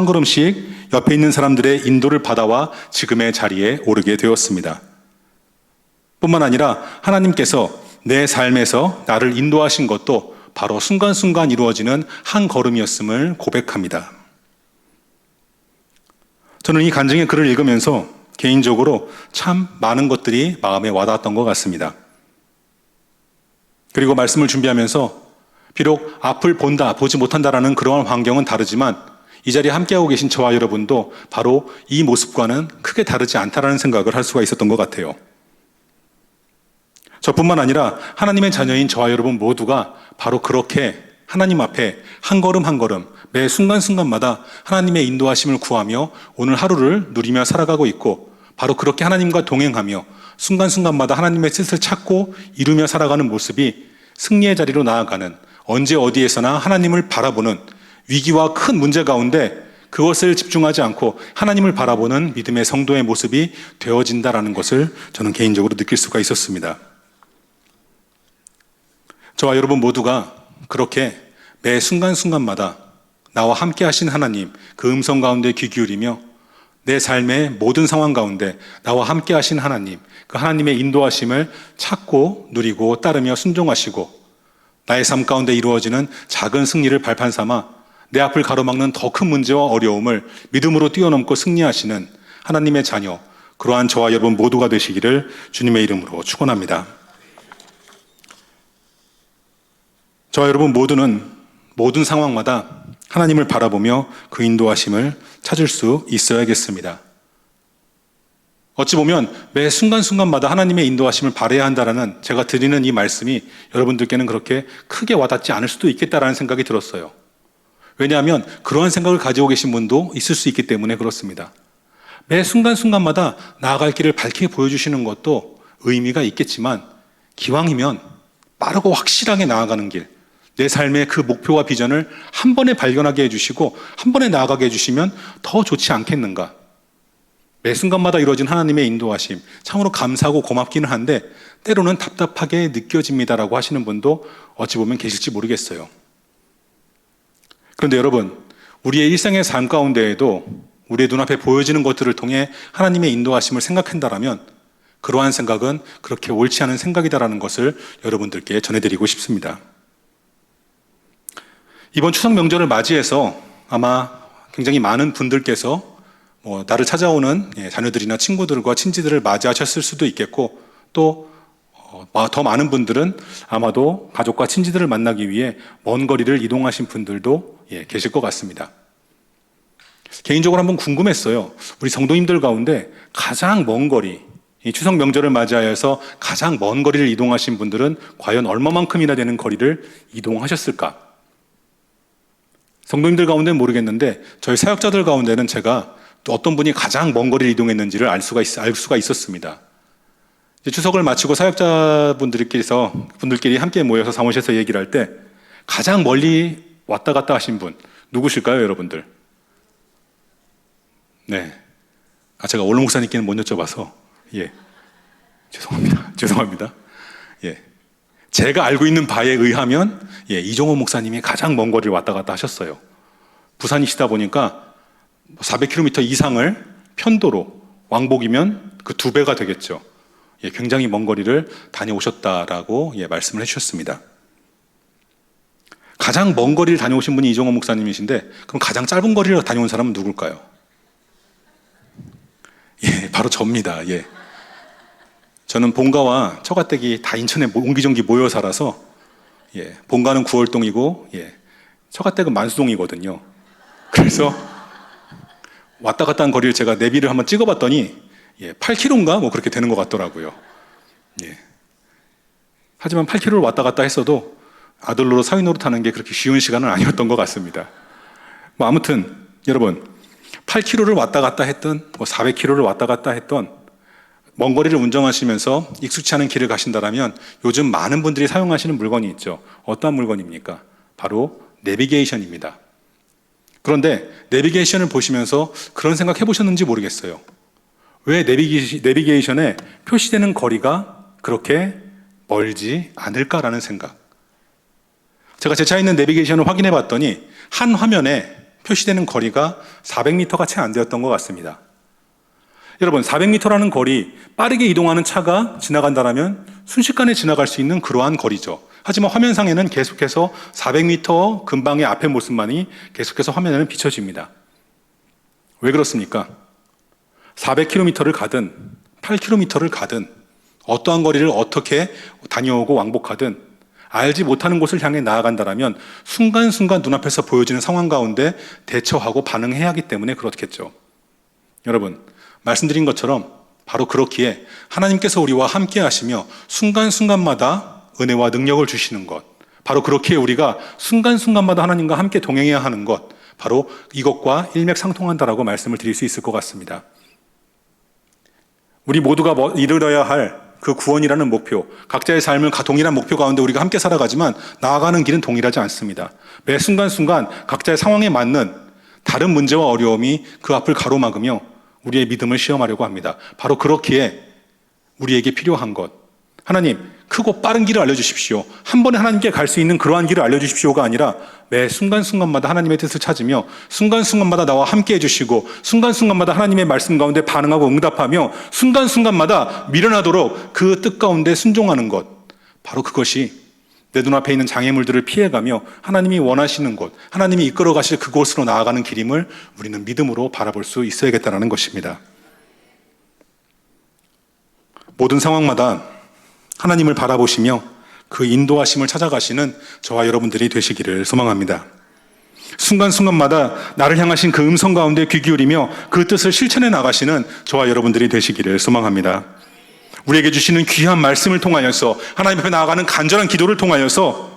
옆에 있는 사람들의 인도를 받아와 지금의 자리에 오르게 되었습니다. 뿐만 아니라 하나님께서 내 삶에서 나를 인도하신 것도 바로 순간순간 이루어지는 한 걸음이었음을 고백합니다. 저는 이 간증의 글을 읽으면서 개인적으로 참 많은 것들이 마음에 와닿았던 것 같습니다. 그리고 말씀을 준비하면서 비록 앞을 본다, 보지 못한다라는 그러한 환경은 다르지만 이 자리에 함께하고 계신 저와 여러분도 바로 이 모습과는 크게 다르지 않다라는 생각을 할 수가 있었던 것 같아요. 저뿐만 아니라 하나님의 자녀인 저와 여러분 모두가 바로 그렇게 하나님 앞에 한 걸음 매 순간순간마다 하나님의 인도하심을 구하며 오늘 하루를 누리며 살아가고 있고 바로 그렇게 하나님과 동행하며 순간순간마다 하나님의 뜻을 찾고 이루며 살아가는 모습이 승리의 자리로 나아가는 언제 어디에서나 하나님을 바라보는 위기와 큰 문제 가운데 그것을 집중하지 않고 하나님을 바라보는 믿음의 성도의 모습이 되어진다라는 것을 저는 개인적으로 느낄 수가 있었습니다. 저와 여러분 모두가 그렇게 매 순간순간마다 나와 함께 하신 하나님 그 음성 가운데 귀 기울이며 내 삶의 모든 상황 가운데 나와 함께 하신 하나님 그 하나님의 인도하심을 찾고 누리고 따르며 순종하시고 나의 삶 가운데 이루어지는 작은 승리를 발판 삼아 내 앞을 가로막는 더 큰 문제와 어려움을 믿음으로 뛰어넘고 승리하시는 하나님의 자녀 그러한 저와 여러분 모두가 되시기를 주님의 이름으로 축원합니다. 저와 여러분 모두는 모든 상황마다 하나님을 바라보며 그 인도하심을 찾을 수 있어야겠습니다. 어찌 보면 매 순간순간마다 하나님의 인도하심을 바라야 한다라는 제가 드리는 이 말씀이 여러분들께는 그렇게 크게 와닿지 않을 수도 있겠다라는 생각이 들었어요. 왜냐하면 그러한 생각을 가지고 계신 분도 있을 수 있기 때문에 그렇습니다. 매 순간순간마다 나아갈 길을 밝게 보여주시는 것도 의미가 있겠지만 기왕이면 빠르고 확실하게 나아가는 길, 내 삶의 그 목표와 비전을 한 번에 발견하게 해주시고 한 번에 나아가게 해주시면 더 좋지 않겠는가. 매 순간마다 이루어진 하나님의 인도하심 참으로 감사하고 고맙기는 한데 때로는 답답하게 느껴집니다라고 하시는 분도 어찌 보면 계실지 모르겠어요. 그런데 여러분, 우리의 일상의 삶 가운데에도 우리의 눈앞에 보여지는 것들을 통해 하나님의 인도하심을 생각한다라면 그러한 생각은 그렇게 옳지 않은 생각이다라는 것을 여러분들께 전해드리고 싶습니다. 이번 추석 명절을 맞이해서 아마 굉장히 많은 분들께서 나를 찾아오는 자녀들이나 친구들과 친지들을 맞이하셨을 수도 있겠고 또 더 많은 분들은 아마도 가족과 친지들을 만나기 위해 먼 거리를 이동하신 분들도 계실 것 같습니다. 개인적으로 한번 궁금했어요. 우리 성도님들 가운데 가장 먼 거리, 이 추석 명절을 맞이하여서 가장 먼 거리를 이동하신 분들은 과연 얼마만큼이나 되는 거리를 이동하셨을까? 성도님들 가운데는 모르겠는데 저희 사역자들 가운데는 제가 또 어떤 분이 가장 먼 거리를 이동했는지를 알 수가 있었습니다. 추석을 마치고 분들끼리 함께 모여서 사무실에서 얘기를 할 때 가장 멀리 왔다 갔다 하신 분 누구실까요, 여러분들? 네. 제가 원로 목사님께는 못 여쭤봐서 죄송합니다. 제가 알고 있는 바에 의하면 이종호 목사님이 가장 먼 거리를 왔다 갔다 하셨어요. 부산이시다 보니까 400km 이상을 편도로 왕복이면 그 2배가 되겠죠. 굉장히 먼 거리를 다녀오셨다라고 말씀을 해주셨습니다. 가장 먼 거리를 다녀오신 분이 이종호 목사님이신데 그럼 가장 짧은 거리를 다녀온 사람은 누굴까요? 바로 저입니다. 저는 본가와 처가댁이 다 인천에 옹기종기 모여 살아서 본가는 구월동이고 처가댁은 만수동이거든요. 그래서 왔다 갔다 한 거리를 제가 내비를 한번 찍어봤더니 8km인가 뭐 그렇게 되는 것 같더라고요. 하지만 8km를 왔다 갔다 했어도 아들 노릇 사위 노릇 하는 게 그렇게 쉬운 시간은 아니었던 것 같습니다. 아무튼 여러분 8km를 왔다 갔다 했던 400km를 왔다 갔다 했던 먼 거리를 운전하시면서 익숙치 않은 길을 가신다면 요즘 많은 분들이 사용하시는 물건이 있죠. 어떠한 물건입니까? 바로 내비게이션입니다. 그런데 내비게이션을 보시면서 그런 생각 해보셨는지 모르겠어요. 왜 내비게이션에 표시되는 거리가 그렇게 멀지 않을까라는 생각. 제가 제 차에 있는 내비게이션을 확인해 봤더니 한 화면에 표시되는 거리가 400m가 채 안 되었던 것 같습니다. 여러분 400m라는 거리, 빠르게 이동하는 차가 지나간다면 순식간에 지나갈 수 있는 그러한 거리죠. 하지만 화면상에는 계속해서 400m 근방의 앞의 모습만이 계속해서 화면에는 비춰집니다. 왜 그렇습니까? 400km를 가든 8km를 가든 어떠한 거리를 어떻게 다녀오고 왕복하든 알지 못하는 곳을 향해 나아간다면 순간순간 눈앞에서 보여지는 상황 가운데 대처하고 반응해야 하기 때문에 그렇겠죠. 여러분 말씀드린 것처럼 바로 그렇기에 하나님께서 우리와 함께 하시며 순간순간마다 은혜와 능력을 주시는 것, 바로 그렇기에 우리가 순간순간마다 하나님과 함께 동행해야 하는 것, 바로 이것과 일맥상통한다라고 말씀을 드릴 수 있을 것 같습니다. 우리 모두가 이르러야 할 그 구원이라는 목표, 각자의 삶은 동일한 목표 가운데 우리가 함께 살아가지만 나아가는 길은 동일하지 않습니다. 매 순간순간 각자의 상황에 맞는 다른 문제와 어려움이 그 앞을 가로막으며 우리의 믿음을 시험하려고 합니다. 바로 그렇기에 우리에게 필요한 것, 하나님 크고 빠른 길을 알려주십시오. 한 번에 하나님께 갈 수 있는 그러한 길을 알려주십시오가 아니라 매 순간순간마다 하나님의 뜻을 찾으며 순간순간마다 나와 함께 해주시고 순간순간마다 하나님의 말씀 가운데 반응하고 응답하며 순간순간마다 미련하도록 그 뜻 가운데 순종하는 것, 바로 그것이 내 눈앞에 있는 장애물들을 피해가며 하나님이 원하시는 곳, 하나님이 이끌어 가실 그곳으로 나아가는 길임을 우리는 믿음으로 바라볼 수 있어야겠다는 것입니다. 모든 상황마다 하나님을 바라보시며 그 인도하심을 찾아가시는 저와 여러분들이 되시기를 소망합니다. 순간순간마다 나를 향하신 그 음성 가운데 귀 기울이며 그 뜻을 실천해 나가시는 저와 여러분들이 되시기를 소망합니다. 우리에게 주시는 귀한 말씀을 통하여서 하나님 앞에 나아가는 간절한 기도를 통하여서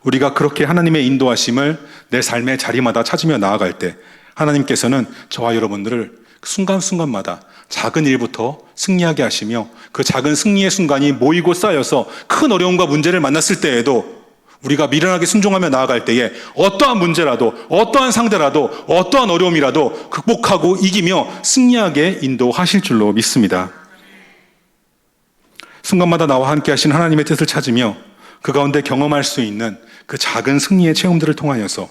우리가 그렇게 하나님의 인도하심을 내 삶의 자리마다 찾으며 나아갈 때 하나님께서는 저와 여러분들을 순간순간마다 작은 일부터 승리하게 하시며 그 작은 승리의 순간이 모이고 쌓여서 큰 어려움과 문제를 만났을 때에도 우리가 미련하게 순종하며 나아갈 때에 어떠한 문제라도 어떠한 상대라도 어떠한 어려움이라도 극복하고 이기며 승리하게 인도하실 줄로 믿습니다. 순간마다 나와 함께 하신 하나님의 뜻을 찾으며 그 가운데 경험할 수 있는 그 작은 승리의 체험들을 통하여서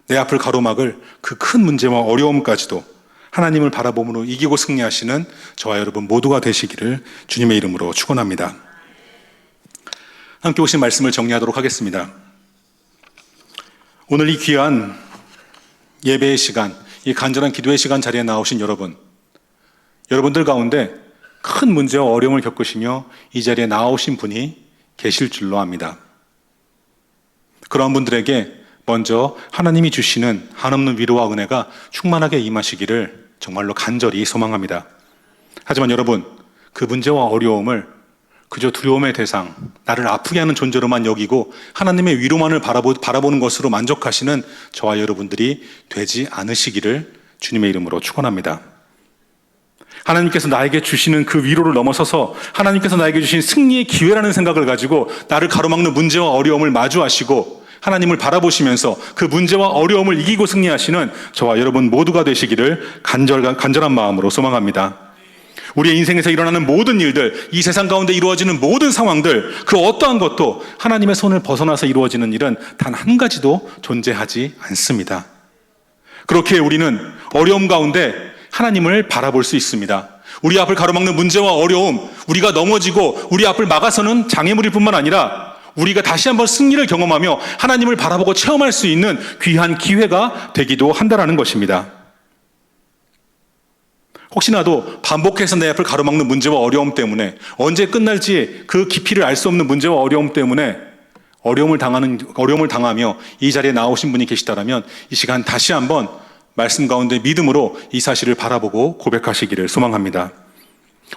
내 앞을 가로막을 그 큰 문제와 어려움까지도 하나님을 바라봄으로 이기고 승리하시는 저와 여러분 모두가 되시기를 주님의 이름으로 축원합니다. 함께 오신 말씀을 정리하도록 하겠습니다. 오늘 이 귀한 예배의 시간, 이 간절한 기도의 시간 자리에 나오신 여러분들 가운데 큰 문제와 어려움을 겪으시며 이 자리에 나오신 분이 계실 줄로 압니다. 그런 분들에게 먼저 하나님이 주시는 한없는 위로와 은혜가 충만하게 임하시기를 정말로 간절히 소망합니다. 하지만 여러분, 그 문제와 어려움을 그저 두려움의 대상, 나를 아프게 하는 존재로만 여기고 하나님의 위로만을 바라보는 것으로 만족하시는 저와 여러분들이 되지 않으시기를 주님의 이름으로 축원합니다. 하나님께서 나에게 주시는 그 위로를 넘어서서 하나님께서 나에게 주신 승리의 기회라는 생각을 가지고 나를 가로막는 문제와 어려움을 마주하시고 하나님을 바라보시면서 그 문제와 어려움을 이기고 승리하시는 저와 여러분 모두가 되시기를 간절한 마음으로 소망합니다. 우리의 인생에서 일어나는 모든 일들, 이 세상 가운데 이루어지는 모든 상황들, 그 어떠한 것도 하나님의 손을 벗어나서 이루어지는 일은 단 한 가지도 존재하지 않습니다. 그렇게 우리는 어려움 가운데 하나님을 바라볼 수 있습니다. 우리 앞을 가로막는 문제와 어려움, 우리가 넘어지고 우리 앞을 막아서는 장애물일 뿐만 아니라 우리가 다시 한번 승리를 경험하며 하나님을 바라보고 체험할 수 있는 귀한 기회가 되기도 한다라는 것입니다. 혹시나도 반복해서 내 앞을 가로막는 문제와 어려움 때문에 언제 끝날지 그 깊이를 알 수 없는 문제와 어려움 때문에 어려움을 당하며 이 자리에 나오신 분이 계시다라면 이 시간 다시 한번 말씀 가운데 믿음으로 이 사실을 바라보고 고백하시기를 소망합니다.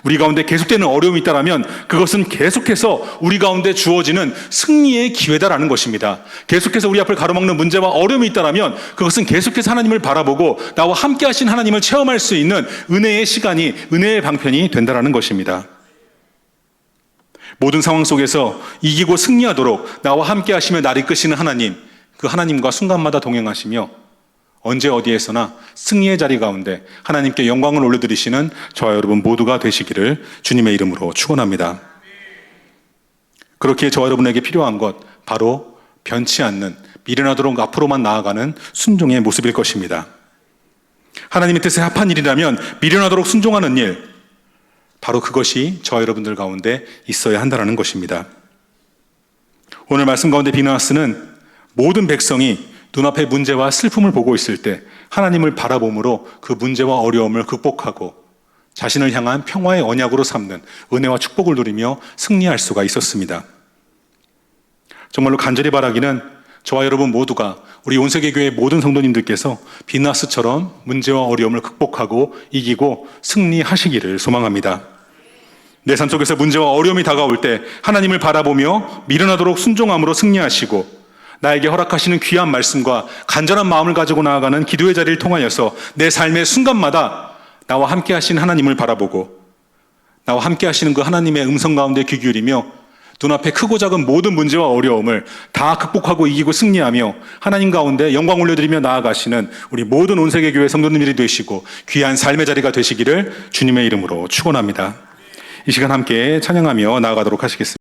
우리 가운데 계속되는 어려움이 있다면 그것은 계속해서 우리 가운데 주어지는 승리의 기회다라는 것입니다. 계속해서 우리 앞을 가로막는 문제와 어려움이 있다면 그것은 계속해서 하나님을 바라보고 나와 함께 하신 하나님을 체험할 수 있는 은혜의 시간이, 은혜의 방편이 된다라는 것입니다. 모든 상황 속에서 이기고 승리하도록 나와 함께 하시며 나를 이끄시는 하나님, 그 하나님과 순간마다 동행하시며 언제 어디에서나 승리의 자리 가운데 하나님께 영광을 올려드리시는 저와 여러분 모두가 되시기를 주님의 이름으로 축원합니다. 그렇게 저와 여러분에게 필요한 것 바로 변치 않는 미련하도록 앞으로만 나아가는 순종의 모습일 것입니다. 하나님의 뜻에 합한 일이라면 미련하도록 순종하는 일, 바로 그것이 저와 여러분들 가운데 있어야 한다는 것입니다. 오늘 말씀 가운데 비누아스는 모든 백성이 눈앞의 문제와 슬픔을 보고 있을 때 하나님을 바라봄으로 그 문제와 어려움을 극복하고 자신을 향한 평화의 언약으로 삼는 은혜와 축복을 누리며 승리할 수가 있었습니다. 정말로 간절히 바라기는 저와 여러분 모두가 우리 온세계교회 모든 성도님들께서 비누아스처럼 문제와 어려움을 극복하고 이기고 승리하시기를 소망합니다. 내 삶 속에서 문제와 어려움이 다가올 때 하나님을 바라보며 미련하도록 순종함으로 승리하시고 나에게 허락하시는 귀한 말씀과 간절한 마음을 가지고 나아가는 기도의 자리를 통하여서 내 삶의 순간마다 나와 함께 하신 하나님을 바라보고 나와 함께 하시는 그 하나님의 음성 가운데 귀 기울이며 눈앞에 크고 작은 모든 문제와 어려움을 다 극복하고 이기고 승리하며 하나님 가운데 영광 올려드리며 나아가시는 우리 모든 온세계교회 성도님들이 되시고 귀한 삶의 자리가 되시기를 주님의 이름으로 축원합니다. 이 시간 함께 찬양하며 나아가도록 하시겠습니다.